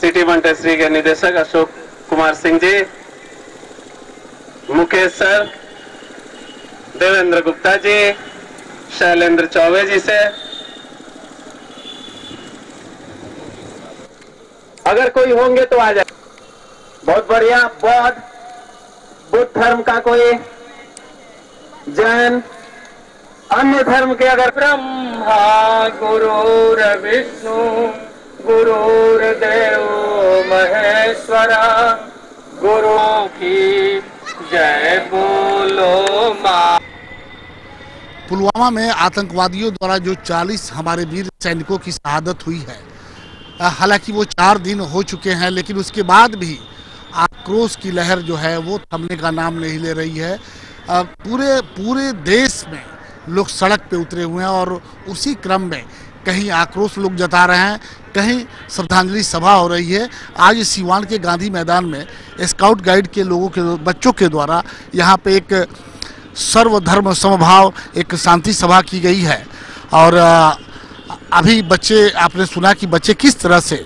City Montessori के निदेशक Ashok Kumar Singh ji, Mukesh sir, Devendra Gupta ji, Shailendra Choubey जी से अगर कोई होंगे तो आ जाए। बहुत बढ़िया। बुद्ध धर्म का कोई, जैन, अन्य धर्म के अगर ब्रह्मा गुरुर्विष्णु गुरुर्देव महेश्वरा, गुरु की जय बोलो मां। पुलवामा में आतंकवादियों द्वारा जो 40 हमारे वीर सैनिकों की शहादत हुई है, हालांकि वो 4 दिन हो चुके हैं, लेकिन उसके बाद भी आक्रोश की लहर जो है वो थमने का नाम नहीं ले रही है। पूरे देश में लोग सड़क पे उतरे हुए हैं और उसी क्रम में कहीं आक्रोश लोग जता रहे हैं, कहीं श्रद्धांजलि सभा हो रही है। आज सीवान के गांधी मैदान में स्काउट गाइड के लोगों के बच्चों के द्वारा यहाँ पे एक सर्वधर्म समभाव एक शांति सभा की गई है। और अभी बच्चे, आपने सुना कि बच्चे किस तरह से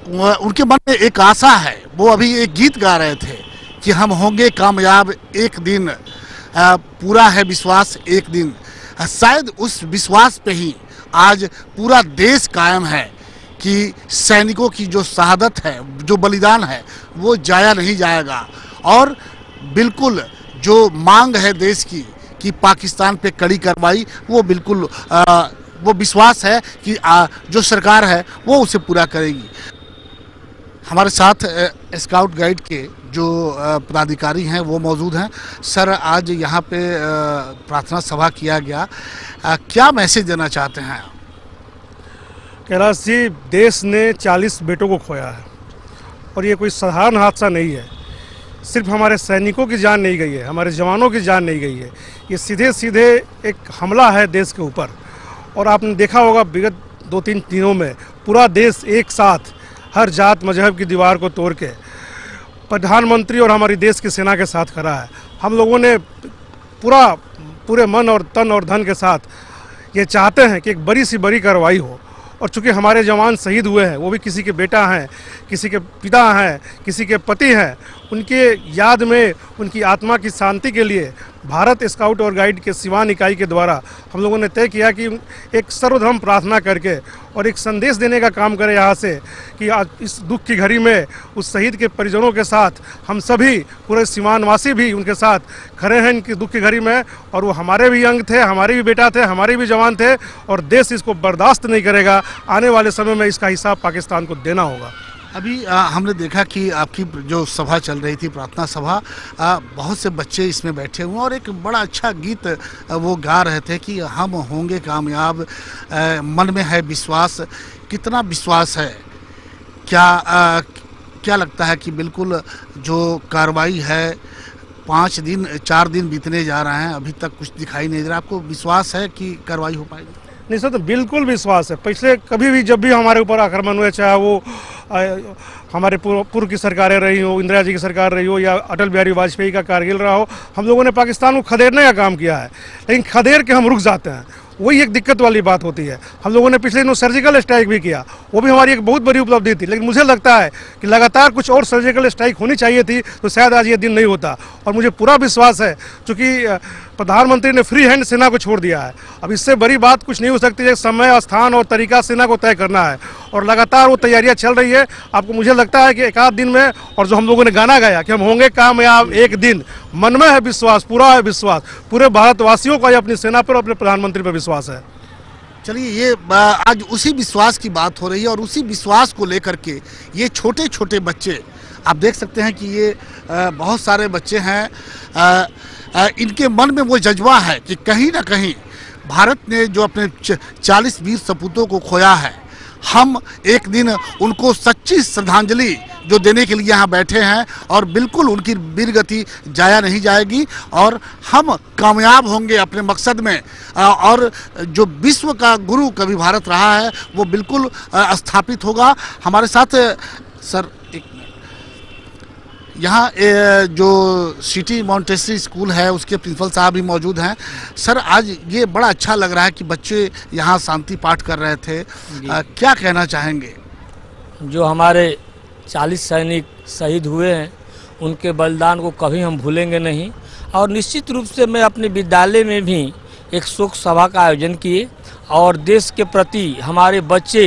उनके मन में एक आशा है। वो अभी एक गीत गा रहे थे कि हम होंगे कामयाब एक दिन, पूरा है विश्वास एक दिन। शायद उस विश्वास पे ही आज पूरा देश कायम है कि सैनिकों की जो शहादत है, जो बलिदान है, वो जाया नहीं जाएगा। और बिल्कुल जो मांग है देश की कि पाकिस्तान पे कड़ी कार्रवाई, वो बिल्कुल वो विश्वास है कि जो सरकार है वो उसे पूरा करेगी। हमारे साथ स्काउट गाइड के जो पदाधिकारी हैं वो मौजूद हैं। सर, आज यहाँ पे प्रार्थना सभा किया गया, क्या मैसेज देना चाहते हैं? कैलाश जी, देश ने 40 बेटों को खोया है और ये कोई साधारण हादसा नहीं है। सिर्फ हमारे सैनिकों की जान नहीं गई है, हमारे जवानों की जान नहीं गई है। ये सीधे सीधे एक हमला है देश के ऊपर। और आपने देखा होगा विगत 2-3 दिनों में पूरा देश एक साथ हर जात मजहब की दीवार को तोड़ के प्रधानमंत्री और हमारी देश की सेना के साथ खड़ा है। हम लोगों ने पूरे मन और तन और धन के साथ ये चाहते हैं कि एक बड़ी सी बड़ी कार्रवाई हो। और चूँकि हमारे जवान शहीद हुए हैं, वो भी किसी के बेटा हैं, किसी के पिता हैं, किसी के पति हैं, उनके याद में, उनकी आत्मा की शांति के लिए भारत स्काउट और गाइड के सिवान इकाई के द्वारा हम लोगों ने तय किया कि एक सर्वधर्म प्रार्थना करके और एक संदेश देने का काम करें यहाँ से कि आज इस दुख की घड़ी में उस शहीद के परिजनों के साथ हम सभी पूरे सिवानवासी भी उनके साथ खड़े हैं इनकी दुख की घड़ी में। और वो हमारे भी अंग थे, हमारे भी बेटा थे, हमारे भी जवान थे और देश इसको बर्दाश्त नहीं करेगा। आने वाले समय में इसका हिसाब पाकिस्तान को देना होगा। अभी हमने देखा कि आपकी जो सभा चल रही थी, प्रार्थना सभा, बहुत से बच्चे इसमें बैठे हुए और एक बड़ा अच्छा गीत वो गा रहे थे कि हम होंगे कामयाब, मन में है विश्वास। कितना विश्वास है? क्या लगता है कि बिल्कुल जो कार्रवाई है 4 दिन बीतने जा रहे हैं, अभी तक कुछ दिखाई नहीं दे रहा, आपको विश्वास है कि कार्रवाई हो पाएगी? नहीं सर, तो बिल्कुल विश्वास है। पिछले कभी भी जब भी हमारे ऊपर आक्रमण हुए, चाहे वो हमारे पूर्व की सरकारें रही हो, इंदिरा जी की सरकार रही हो या अटल बिहारी वाजपेयी का कारगिल रहा हो, हम लोगों ने पाकिस्तान को खदेड़ने का काम किया है। लेकिन खदेड़ के हम रुक जाते हैं, वही एक दिक्कत वाली बात होती है। हम लोगों ने पिछले दिनों सर्जिकल स्ट्राइक भी किया, वो भी हमारी एक बहुत बड़ी उपलब्धि थी। लेकिन मुझे लगता है कि लगातार कुछ और सर्जिकल स्ट्राइक होनी चाहिए थी, तो शायद आज ये दिन नहीं होता। और मुझे पूरा विश्वास है, चूँकि प्रधानमंत्री ने फ्री हैंड सेना को छोड़ दिया है, अब इससे बड़ी बात कुछ नहीं हो सकती है। समय, स्थान और तरीका सेना को तय करना है और लगातार वो तैयारियां चल रही है। आपको मुझे लगता है कि 1 आध दिन में, और जो हम लोगों ने गाना गाया कि हम होंगे कामयाब एक दिन, मन में है विश्वास, पूरा है विश्वास, पूरे भारतवासियों का अपनी सेना पर, अपने प्रधानमंत्री पर विश्वास है। चलिए, ये आज उसी विश्वास की बात हो रही है और उसी विश्वास को लेकर के ये छोटे छोटे बच्चे, आप देख सकते हैं कि ये बहुत सारे बच्चे हैं, इनके मन में वो जज्बा है कि कहीं ना कहीं भारत ने जो अपने 40 वीर सपूतों को खोया है, हम एक दिन उनको सच्ची श्रद्धांजलि जो देने के लिए यहाँ बैठे हैं और बिल्कुल उनकी वीरगति जाया नहीं जाएगी और हम कामयाब होंगे अपने मकसद में। और जो विश्व का गुरु कभी भारत रहा है वो बिल्कुल स्थापित होगा। हमारे साथ सर यहाँ जो सिटी मॉन्टेसरी स्कूल है उसके प्रिंसिपल साहब भी मौजूद हैं। सर, आज ये बड़ा अच्छा लग रहा है कि बच्चे यहाँ शांति पाठ कर रहे थे, क्या कहना चाहेंगे? जो हमारे 40 सैनिक शहीद हुए हैं, उनके बलिदान को कभी हम भूलेंगे नहीं। और निश्चित रूप से मैं अपने विद्यालय में भी एक शोक सभा का आयोजन किए और देश के प्रति हमारे बच्चे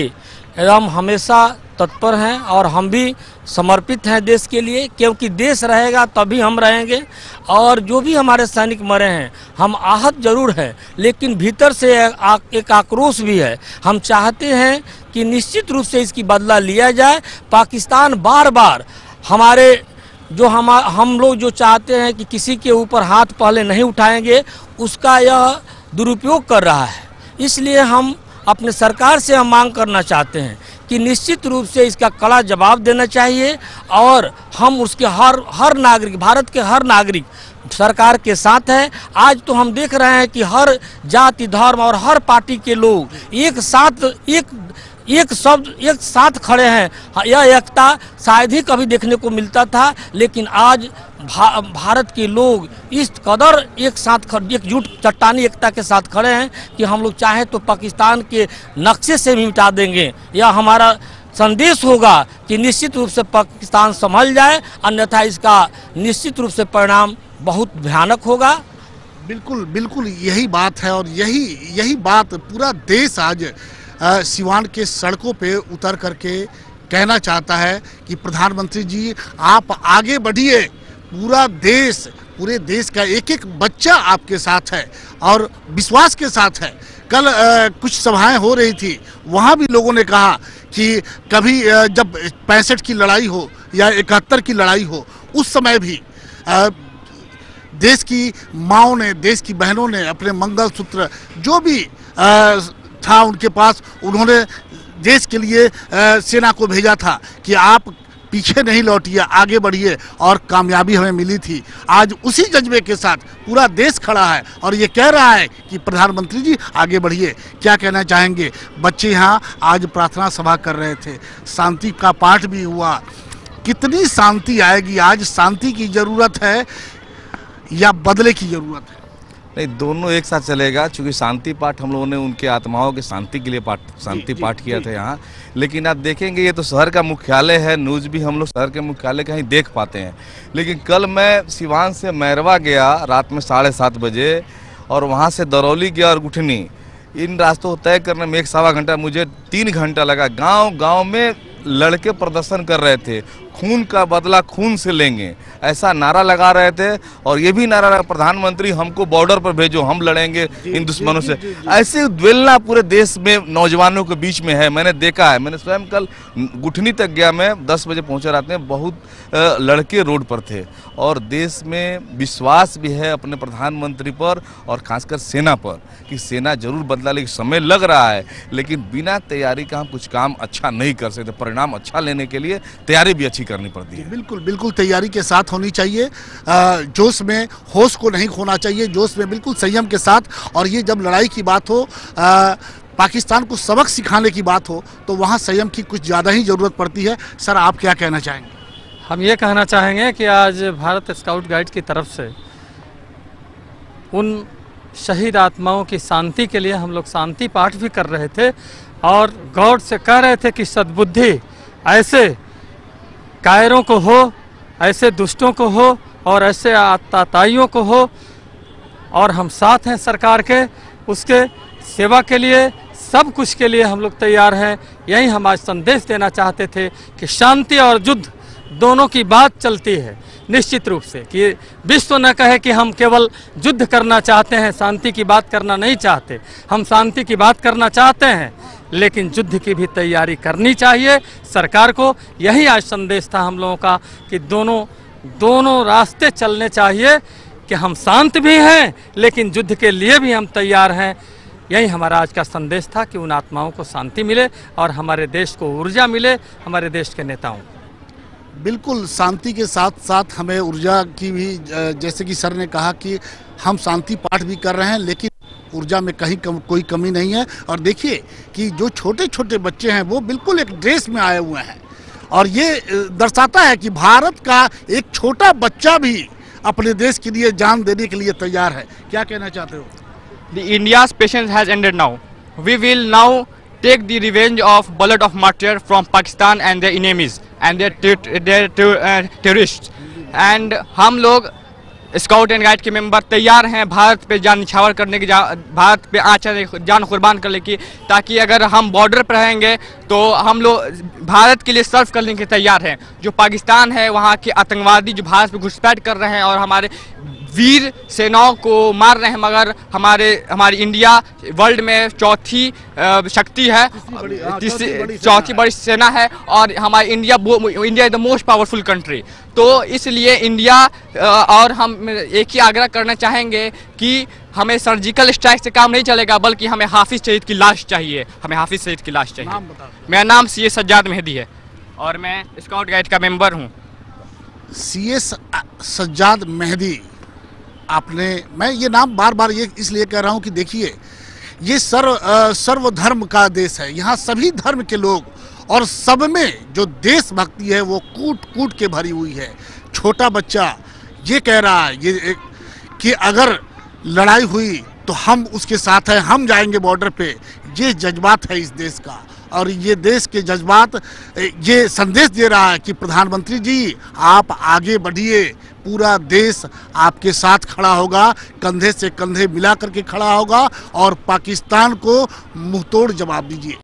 एवं हमेशा तत्पर हैं और हम भी समर्पित हैं देश के लिए, क्योंकि देश रहेगा तभी हम रहेंगे। और जो भी हमारे सैनिक मरे हैं, हम आहत जरूर हैं, लेकिन भीतर से एक आक्रोश भी है। हम चाहते हैं कि निश्चित रूप से इसकी बदला लिया जाए। पाकिस्तान बार बार हमारे हम लोग जो चाहते हैं कि किसी के ऊपर हाथ पहले नहीं उठाएंगे, उसका यह दुरुपयोग कर रहा है। इसलिए हम अपने सरकार से हम मांग करना चाहते हैं कि निश्चित रूप से इसका कड़ा जवाब देना चाहिए और हम उसके हर नागरिक, भारत के हर नागरिक सरकार के साथ है। आज तो हम देख रहे हैं कि हर जाति धर्म और हर पार्टी के लोग एक साथ खड़े हैं। यह एकता शायद ही कभी देखने को मिलता था, लेकिन आज भारत के लोग इस कदर एकजुट चट्टानी एकता के साथ खड़े हैं कि हम लोग चाहें तो पाकिस्तान के नक्शे से भी मिटा देंगे। यह हमारा संदेश होगा कि निश्चित रूप से पाकिस्तान संभल जाए, अन्यथा इसका निश्चित रूप से परिणाम बहुत भयानक होगा। बिल्कुल बिल्कुल यही बात है और यही बात पूरा देश आज सिवान के सड़कों पे उतर करके कहना चाहता है कि प्रधानमंत्री जी आप आगे बढ़िए। पूरे देश का एक एक बच्चा आपके साथ है और विश्वास के साथ है। कल कुछ सभाएं हो रही थी, वहाँ भी लोगों ने कहा कि कभी जब 65 की लड़ाई हो या 71 की लड़ाई हो, उस समय भी देश की माँओं ने, देश की बहनों ने अपने मंगलसूत्र जो भी था उनके पास, उन्होंने देश के लिए सेना को भेजा था कि आप पीछे नहीं लौटिए, आगे बढ़िए, और कामयाबी हमें मिली थी। आज उसी जज्बे के साथ पूरा देश खड़ा है और ये कह रहा है कि प्रधानमंत्री जी आगे बढ़िए। क्या कहना चाहेंगे? बच्चे यहाँ आज प्रार्थना सभा कर रहे थे, शांति का पाठ भी हुआ। कितनी शांति आएगी? आज शांति की जरूरत है या बदले की जरूरत है? नहीं, दोनों एक साथ चलेगा, क्योंकि शांति पाठ हम लोगों ने उनके आत्माओं के शांति के लिए शांति पाठ किया था यहाँ। लेकिन आप देखेंगे ये तो शहर का मुख्यालय है, न्यूज़ भी हम लोग शहर के मुख्यालय का ही देख पाते हैं। लेकिन कल मैं सिवान से मैरवा गया रात में 7:30 बजे और वहाँ से दरौली गया और गुठनी। इन रास्तों को तय करने में 1-1.25 घंटा, मुझे 3 घंटा लगा। गाँव में लड़के प्रदर्शन कर रहे थे, खून का बदला खून से लेंगे, ऐसा नारा लगा रहे थे। और ये भी नारा लगा, प्रधानमंत्री हमको बॉर्डर पर भेजो, हम लड़ेंगे इन दुश्मनों से। ऐसे द्वेलना पूरे देश में नौजवानों के बीच में है, मैंने देखा है। मैंने स्वयं कल गुठनी तक गया, मैं 10 बजे पहुंचा रात में, बहुत लड़के रोड पर थे। और देश में विश्वास भी है अपने प्रधानमंत्री पर और खासकर सेना पर कि सेना जरूर बदला, लेकिन समय लग रहा है। लेकिन बिना तैयारी का हम कुछ काम अच्छा नहीं कर सकते। परिणाम अच्छा लेने के लिए तैयारी भी अच्छी करनी पड़ती है। बिल्कुल बिल्कुल तैयारी के साथ होनी चाहिए, जोश में होश को नहीं खोना चाहिए, जोश में बिल्कुल संयम के साथ। और ये जब लड़ाई की बात हो, पाकिस्तान को सबक सिखाने की बात हो, तो वहाँ संयम की कुछ ज़्यादा ही ज़रूरत पड़ती है। सर, आप क्या कहना चाहेंगे? हम ये कहना चाहेंगे कि आज भारत स्काउट गाइड की तरफ से उन शहीद आत्माओं की शांति के लिए हम लोग शांति पाठ भी कर रहे थे और गौर से कह रहे थे कि सद्बुद्धि ऐसे कायरों को हो, ऐसे दुष्टों को हो और ऐसे आताताइयों को हो, और हम साथ हैं सरकार के, उसके सेवा के लिए, सब कुछ के लिए हम लोग तैयार हैं। यही हम आज संदेश देना चाहते थे कि शांति और युद्ध दोनों की बात चलती है निश्चित रूप से, कि विश्व न कहे कि हम केवल युद्ध करना चाहते हैं, शांति की बात करना नहीं चाहते। हम शांति की बात करना चाहते हैं, लेकिन युद्ध की भी तैयारी करनी चाहिए सरकार को। यही आज संदेश था हम लोगों का कि दोनों रास्ते चलने चाहिए, कि हम शांत भी हैं लेकिन युद्ध के लिए भी हम तैयार हैं। यही हमारा आज का संदेश था कि उन आत्माओं को शांति मिले और हमारे देश को ऊर्जा मिले, हमारे देश के नेताओं को। बिल्कुल, शांति के साथ साथ हमें ऊर्जा की भी, जैसे कि सर ने कहा कि हम शांति पाठ भी कर रहे हैं, लेकिन ऊर्जा में कहीं कोई कमी नहीं है। और देखिए कि जो छोटे छोटे बच्चे हैं वो बिल्कुल एक ड्रेस में आए हुए हैं, और ये दर्शाता है कि भारत का एक छोटा बच्चा भी अपने देश के लिए जान देने के लिए तैयार है। क्या कहना चाहते हो? The India's patience has ended now. We will now take the revenge of blood of martyr from Pakistan and their enemies and their terrorists. And हम लोग स्काउट एंड गाइड के मेंबर तैयार हैं भारत पे जान निछावर करने की, भारत पे जान कुर्बान करने की, ताकि अगर हम बॉर्डर पर रहेंगे तो हम लोग भारत के लिए सर्व करने के तैयार हैं। जो पाकिस्तान है वहाँ के आतंकवादी जो भारत पे घुसपैठ कर रहे हैं और हमारे वीर सेनाओं को मार रहे हैं, मगर हमारी इंडिया वर्ल्ड में चौथी शक्ति है, चौथी बड़ी सेना है और हमारी India is the most powerful country. तो इसलिए इंडिया और हम एक ही आग्रह करना चाहेंगे कि हमें सर्जिकल स्ट्राइक से काम नहीं चलेगा, बल्कि हमें हाफिज सईद की लाश चाहिए, हमें हाफिज सईद की लाश चाहिए। मेरा नाम सीए सज्जाद मेहदी है और मैं स्काउट गाइड का मेंबर हूँ। सीए सज्जाद मेहदी, मैं ये नाम बार बार ये इसलिए कह रहा हूँ कि देखिए ये सर्वधर्म का देश है, यहाँ सभी धर्म के लोग और सब में जो देशभक्ति है वो कूट कूट के भरी हुई है। छोटा बच्चा ये कह रहा है कि अगर लड़ाई हुई तो हम उसके साथ हैं, हम जाएंगे बॉर्डर पे। ये जज्बात है इस देश का और ये देश के जज्बात ये संदेश दे रहा है कि प्रधानमंत्री जी आप आगे बढ़िए, पूरा देश आपके साथ खड़ा होगा, कंधे से कंधे मिला करके खड़ा होगा और पाकिस्तान को मुंहतोड़ जवाब दीजिए।